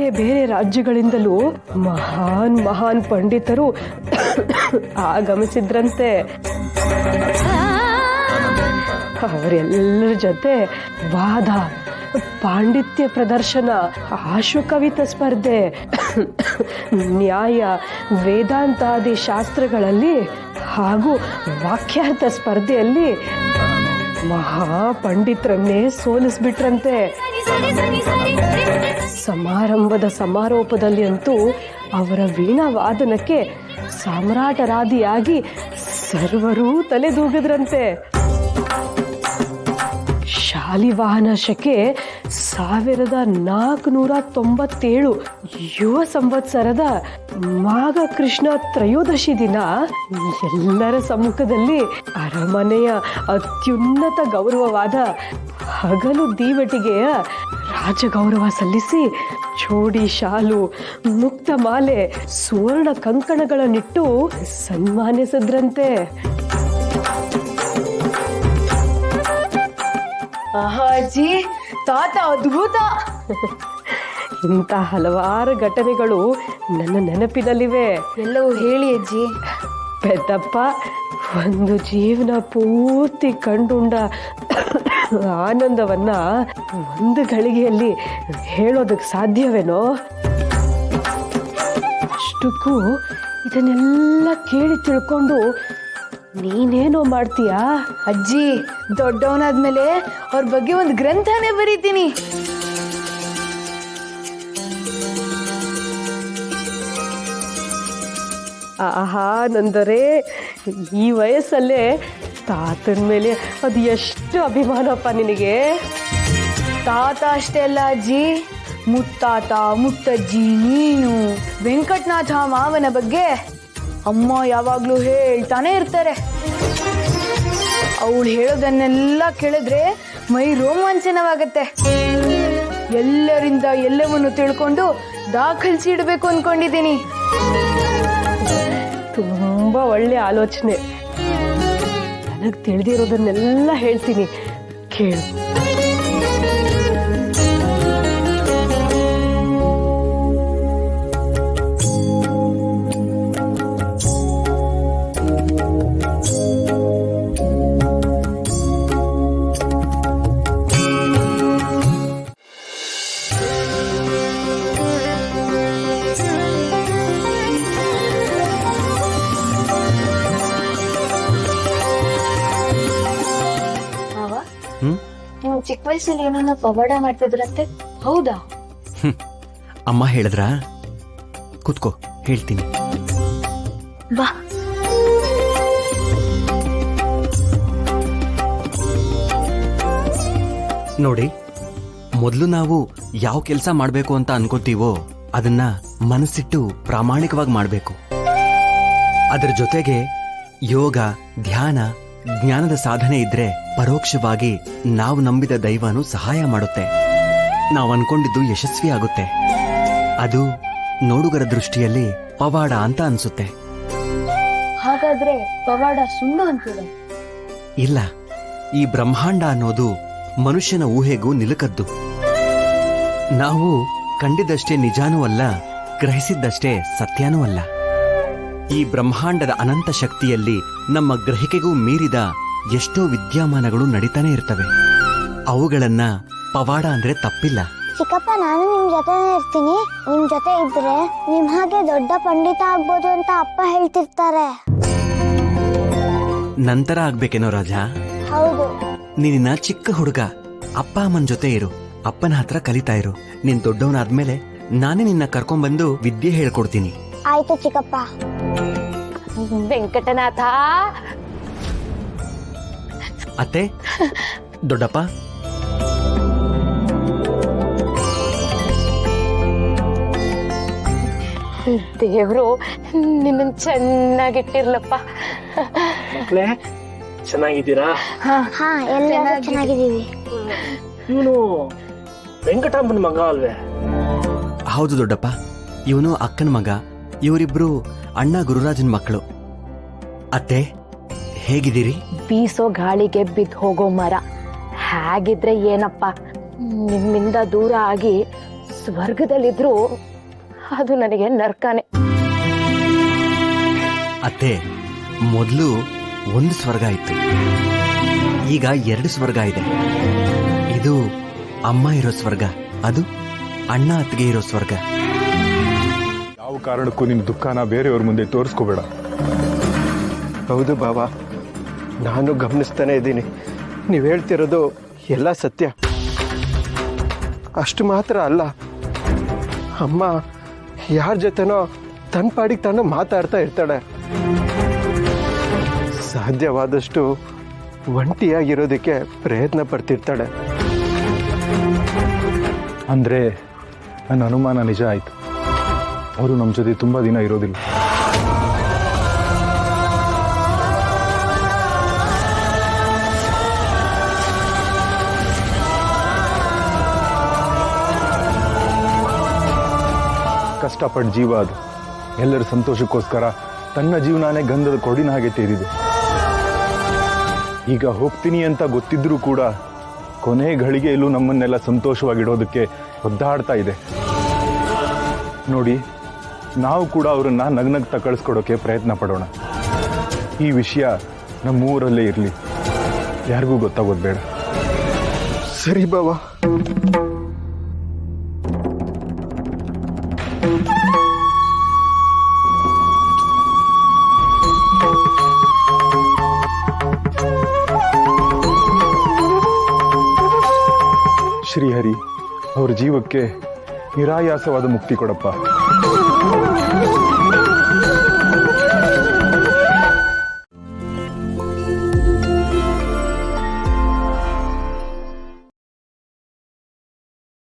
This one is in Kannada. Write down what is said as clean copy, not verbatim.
ಬೇರೆ ಬೇರೆ ರಾಜ್ಯಗಳಿಂದಲೂ ಮಹಾನ್ ಪಂಡಿತರು ಆಗಮಿಸಿದ್ರಂತೆ. ಅವರೆಲ್ಲರ ಜೊತೆ ವಾದ, ಪಾಂಡಿತ್ಯ ಪ್ರದರ್ಶನ, ಆಶುಕವಿತ ಸ್ಪರ್ಧೆ, ನ್ಯಾಯ, ವೇದಾಂತಾದಿ ಶಾಸ್ತ್ರಗಳಲ್ಲಿ ಹಾಗೂ ವಾಕ್ಯಾರ್ಥ ಸ್ಪರ್ಧೆಯಲ್ಲಿ ಮಹಾಪಂಡಿತರನ್ನೇ ಸೋಲಿಸ್ಬಿಟ್ರಂತೆ. ಸಮಾರೋಪದಲ್ಲಿ ಅಂತೂ ಅವರ ವೀಣಾ ವಾದನಕ್ಕೆ ಸಾಮ್ರಾಟರಾದಿಯಾಗಿ ಸರ್ವರೂ ತಲೆದೂಗಿದ್ರಂತೆ. ಶಾಲಿವಾಹನ ಶಕೆ 1497 ಯುವ ಸಂವತ್ಸರದ ಮಾಘ ಕೃಷ್ಣ ತ್ರಯೋದಶಿ ದಿನ ಎಲ್ಲರ ಸಮ್ಮುಖದಲ್ಲಿ ಅರಮನೆಯ ಅತ್ಯುನ್ನತ ಗೌರವವಾದ ಹಗಲು ದೀವಟಿಗೆಯ ರಾಜಗೌರವ ಸಲ್ಲಿಸಿ ಚೋಡಿ ಶಾಲು, ಮುಕ್ತ ಮಾಲೆ, ಸುವರ್ಣ ಕಂಕಣಗಳನ್ನಿಟ್ಟು ಸನ್ಮಾನಿಸಿದ್ರಂತೆ. ಅಜ್ಜಿ, ತಾತ ಅದ್ಭುತ. ಇಂಥ ಹಲವಾರು ಘಟನೆಗಳು ನನ್ನ ನೆನಪಿನಲ್ಲಿವೆ. ಎಲ್ಲವೂ ಹೇಳಿ ಅಜ್ಜಿ. ಪೆದ್ದಪ್ಪ ಒಂದು ಜೀವನ ಪೂರ್ತಿ ಕಂಡುಂಡ ಆನಂದವನ್ನ ಒಂದು ಗಳಿಗೆಯಲ್ಲಿ ಹೇಳೋದಕ್ಕೆ ಸಾಧ್ಯವೇನೋ? ಅಷ್ಟಕ್ಕೂ ಇದನ್ನೆಲ್ಲ ಕೇಳಿ ತಿಳ್ಕೊಂಡು ನೀನೇನೋ ಮಾಡ್ತೀಯಾ? ಅಜ್ಜಿ, ದೊಡ್ಡವನಾದ್ಮೇಲೆ ಅವ್ರ ಬಗ್ಗೆ ಒಂದು ಗ್ರಂಥನೇ ಬರೀತೀನಿ. ಆಹಾ ನಂದರೆ, ಈ ವಯಸ್ಸಲ್ಲೇ ತಾತನ ಮೇಲೆ ಅದು ಎಷ್ಟು ಅಭಿಮಾನಪ್ಪ ನಿನಗೆ. ತಾತ ಅಷ್ಟೇ ಅಲ್ಲ ಅಜ್ಜಿ, ಮುತ್ತಾತ, ಮುತ್ತಜ್ಜಿ, ನೀನು, ವೆಂಕಟನಾಥ ಮಾವನ ಬಗ್ಗೆ ಅಮ್ಮ ಯಾವಾಗ್ಲೂ ಹೇಳ್ತಾನೆ ಇರ್ತಾರೆ. ಅವಳು ಹೇಳೋದನ್ನೆಲ್ಲ ಕೇಳಿದ್ರೆ ಮೈ ರೋಮಾಂಚನವಾಗತ್ತೆ. ಎಲ್ಲರಿಂದ ಎಲ್ಲವನ್ನು ತಿಳ್ಕೊಂಡು ದಾಖಲಿಸಿ ಇಡಬೇಕು ಅನ್ಕೊಂಡಿದ್ದೀನಿ. ತುಂಬಾ ಒಳ್ಳೆ ಆಲೋಚನೆ. ನನಗೆ ತಿಳಿದಿರೋದನ್ನೆಲ್ಲ ಹೇಳ್ತೀನಿ, ಕೇಳು. ಚಿಕ್ಕ ವಯಸ್ಸಲ್ಲಿ ಏನೋ ಪವಾಡ ಮಾಡ್ತಿದ್ರಂತೆ, ಹೌದಾ? ಅಮ್ಮ ಹೇಳಿದ್ರ? ಕೂತ್ಕೋ, ಹೇಳ್ತೀನಿ. ಬಾ. ನೋಡಿ, ಮೊದಲು ನಾವು ಯಾವ ಕೆಲಸ ಮಾಡಬೇಕು ಅಂತ ಅನ್ಕೋತೀವೋ ಅದನ್ನ ಮನಸ್ಸಿಟ್ಟು ಪ್ರಾಮಾಣಿಕವಾಗಿ ಮಾಡಬೇಕು. ಅದರ ಜೊತೆಗೆ ಯೋಗ, ಧ್ಯಾನ, ಜ್ಞಾನದ ಸಾಧನೆ ಇದ್ರೆ ಪರೋಕ್ಷವಾಗಿ ನಾವು ನಂಬಿದ ದೈವನು ಸಹಾಯ ಮಾಡುತ್ತೆ. ನಾವು ಅನ್ಕೊಂಡಿದ್ದು ಯಶಸ್ವಿ ಆಗುತ್ತೆ. ಅದು ನೋಡುಗರ ದೃಷ್ಟಿಯಲ್ಲಿ ಪವಾಡ ಅಂತ ಅನ್ಸುತ್ತೆ. ಹಾಗಾದ್ರೆ ಪವಾಡ ಸುಳ್ಳು ಅಂತಿದೆ? ಇಲ್ಲ, ಈ ಬ್ರಹ್ಮಾಂಡ ಅನ್ನೋದು ಮನುಷ್ಯನ ಊಹೆಗೂ ನಿಲುಕದ್ದು. ನಾವು ಕಂಡಿದ್ದಷ್ಟೇ ನಿಜಾನೂ ಅಲ್ಲ, ಗ್ರಹಿಸಿದ್ದಷ್ಟೇ ಸತ್ಯನೂ ಅಲ್ಲ. ಈ ಬ್ರಹ್ಮಾಂಡದ ಅನಂತ ಶಕ್ತಿಯಲ್ಲಿ ನಮ್ಮ ಗ್ರಹಿಕೆಗೂ ಮೀರಿದ ಎಷ್ಟೋ ವಿದ್ಯಮಾನಗಳು ನಡೀತಾನೆ ಇರ್ತವೆ. ಅವುಗಳನ್ನ ಪವಾಡ ಅಂದ್ರೆ ತಪ್ಪಿಲ್ಲ. ಚಿಕ್ಕಪ್ಪ, ನಾನು ನಿಮ್ ಜೊತೆನೇ ಇರ್ತೀನಿ. ನಿಮ್ ಜೊತೆ ಇದ್ರೆ ನಿಮ್ ಹಾಗೆ ದೊಡ್ಡ ಪಂಡಿತ ಆಗ್ಬೋದು ಅಂತ ಅಪ್ಪ ಹೇಳ್ತಿರ್ತಾರೆ. ನಂತರ ಆಗ್ಬೇಕೇನೋ ರಾಜ? ಹೌದು. ನೀನಿನ್ನ ಚಿಕ್ಕ ಹುಡುಗ, ಅಪ್ಪ ಅಮ್ಮನ ಜೊತೆ ಇರು, ಅಪ್ಪನ ಹತ್ರ ಕಲಿತಾ ಇರು. ನೀನ್ ದೊಡ್ಡವನಾದ್ಮೇಲೆ ನಾನೇ ನಿನ್ನ ಕರ್ಕೊಂಡ್ಬಂದು ವಿದ್ಯೆ ಹೇಳ್ಕೊಡ್ತೀನಿ. ಆಯ್ತು ಚಿಕ್ಕಪ್ಪ. ವೆಂಕಟನಾಥ. ಅತ್ತೆ, ದೊಡ್ಡಪ್ಪ. ದೇವ್ರು ನಿನ್ನ ಚೆನ್ನಾಗಿಟ್ಟಿರ್ಲಪ್ಪ. ಚೆನ್ನಾಗಿದ್ದೀರಾ? ಹಾ, ಎಲ್ಲರೂ ಚೆನ್ನಾಗಿದ್ದೀವಿ. ಇವನು ವೆಂಕಟಮ್ಮನ ಮಗ ಅಲ್ವೇ? ಹೌದು ದೊಡ್ಡಪ್ಪ, ಇವನು ಅಕ್ಕನ ಮಗ. ಇವರಿಬ್ರು ಅಣ್ಣ ಗುರುರಾಜನ್ ಮಕ್ಕಳು. ಅತ್ತೆ, ಹೇಗಿದ್ದೀರಿ? ಬೀಸೋ ಗಾಳಿಗೆ ಬಿದ್ದು ಹೋಗೋ ಮರ ಹೇಗಿದ್ರೆ ಏನಪ್ಪ, ನಿಮ್ಮಿಂದ ದೂರ ಆಗಿ ಸ್ವರ್ಗದಲ್ಲಿದ್ರು ಅದು ನನಗೆ ನರ್ಕನೇ. ಅತ್ತೆ, ಮೊದಲು ಒಂದು ಸ್ವರ್ಗ ಇತ್ತು, ಈಗ 2 ಸ್ವರ್ಗ ಇದೆ. ಇದು ಅಮ್ಮ ಇರೋ ಸ್ವರ್ಗ, ಅದು ಅಣ್ಣ ಅತ್ತಿಗೆ ಇರೋ ಸ್ವರ್ಗ. ಯಾವ ಕಾರಣಕ್ಕೂ ನಿಮ್ ದುಃಖನ ಬೇರೆಯವ್ರ ಮುಂದೆ ತೋರಿಸ್ಕೋಬೇಡ. ಹೌದು ಬಾಬಾ, ನಾನು ಗಮನಿಸ್ತಾನೆ ಇದ್ದೀನಿ. ನೀವು ಹೇಳ್ತಿರೋದು ಎಲ್ಲ ಸತ್ಯ. ಅಷ್ಟು ಮಾತ್ರ ಅಲ್ಲ, ಅಮ್ಮ ಯಾರ ಜೊತೆನೋ ತನ್ನ ಪಾಡಿಗೆ ತಾನು ಮಾತಾಡ್ತಾ ಇರ್ತಾಳೆ. ಸಾಧ್ಯವಾದಷ್ಟು ಒಂಟಿಯಾಗಿರೋದಕ್ಕೆ ಪ್ರಯತ್ನ ಪಡ್ತಿರ್ತಾಳೆ. ಅಂದ್ರೆ ನನ್ನ ಅನುಮಾನ ನಿಜ ಆಯ್ತು. ಅವರು ನಮ್ಮ ಜೊತೆ ತುಂಬಾ ದಿನ ಇರೋದಿಲ್ಲ. ಕಷ್ಟಪಟ್ಟ ಜೀವ ಅದು. ಎಲ್ಲರ ಸಂತೋಷಕ್ಕೋಸ್ಕರ ತನ್ನ ಜೀವನಾನೇ ಗಂಧದ ಕೊಡಿನ ಹಾಗೆ ತೇರಿದೆ. ಈಗ ಹೋಗ್ತೀನಿ ಅಂತ ಗೊತ್ತಿದ್ರೂ ಕೂಡ ಕೊನೆ ಘಳಿಗೆಯಲ್ಲೂ ನಮ್ಮನ್ನೆಲ್ಲ ಸಂತೋಷವಾಗಿಡೋದಕ್ಕೆ ಒದ್ದಾಡ್ತಾ ಇದೆ. ನೋಡಿ, ನಾವು ಕೂಡ ಅವರನ್ನ ನಗ್ನಗ್ತಾ ಕಳಿಸ್ಕೊಡೋಕೆ ಪ್ರಯತ್ನ ಪಡೋಣ. ಈ ವಿಷಯ ನಮ್ಮೂರಲ್ಲೇ ಇರಲಿ, ಯಾರಿಗೂ ಗೊತ್ತಾಗೋದು ಬೇಡ. ಸರಿ ಬಾಬಾ. ಶ್ರೀಹರಿ, ಅವ್ರ ಜೀವಕ್ಕೆ ನಿರಾಯಾಸವಾದ ಮುಕ್ತಿ ಕೊಡಪ್ಪ.